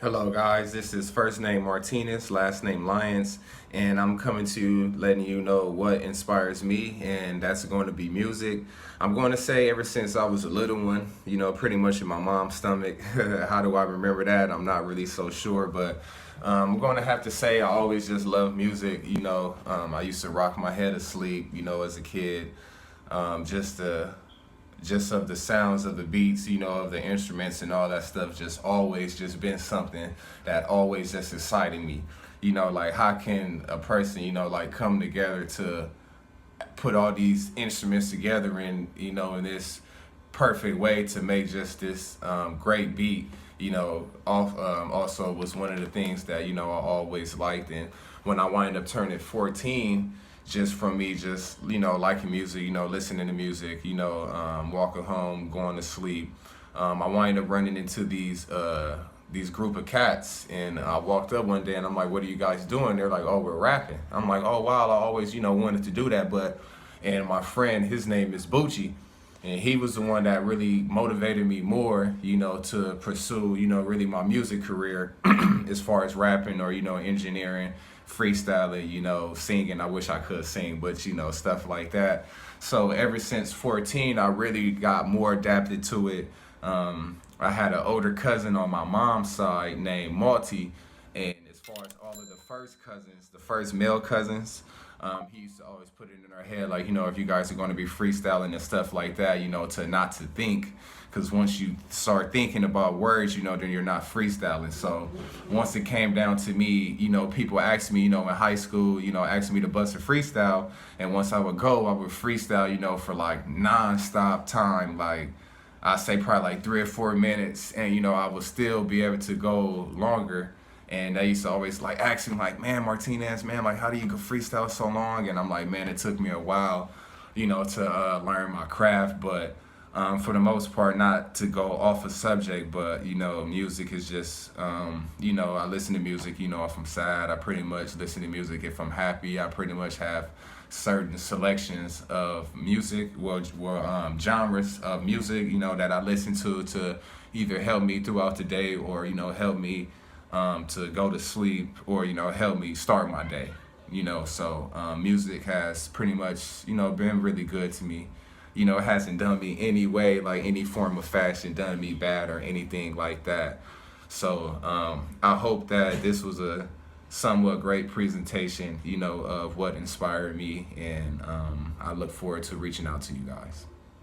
Hello guys, this is first name Martinez, last name Lyons, and I'm coming to you letting you know what inspires me, and that's going to be music. I'm going to say ever since I was a little one, pretty much in my mom's stomach. How do I remember that? I'm not really so sure, but I'm going to have to say I always just love music. I used to rock my head asleep, as a kid, just to just of the sounds of the beats, of the instruments and all that stuff, just always just been something that always just excited me. Like how can a person, like come together to put all these instruments together in this perfect way to make just this great beat. Also was one of the things that I always liked, and when I wind up turning 14, just from me just liking music, listening to music, walking home, going to sleep, I wind up running into these group of cats, and I walked up one day and I'm like, what are you guys doing? They're like, oh, we're rapping. I'm like, oh wow, I always wanted to do that. And my friend, his name is Bucci, and he was the one that really motivated me more, to pursue, really my music career as far as rapping or, engineering, freestyling, singing. I wish I could sing, but, stuff like that. So ever since 14, I really got more adapted to it. I had an older cousin on my mom's side named Malty, and as far as all of the first cousins, the first male cousins, he used to always put it in our head, like, if you guys are going to be freestyling and stuff like that, to not to think, because once you start thinking about words, then you're not freestyling. So once it came down to me, people asked me, in high school, asked me to bust a freestyle, and once I would go, I would freestyle, for like non-stop time, like I say probably like 3 or 4 minutes, and I would still be able to go longer. And they used to always like ask me like, man, Martinez, man, like how do you go freestyle so long? And I'm like, man, it took me a while, to learn my craft. But for the most part, not to go off a subject, but music is just, I listen to music, if I'm sad. I pretty much listen to music if I'm happy. I pretty much have certain selections of music, genres of music, that I listen to either help me throughout the day or help me to go to sleep or help me start my day. So music has pretty much been really good to me. It hasn't done me any way, like any form of fashion done me bad or anything like that. So I hope that this was a somewhat great presentation, of what inspired me, and I look forward to reaching out to you guys.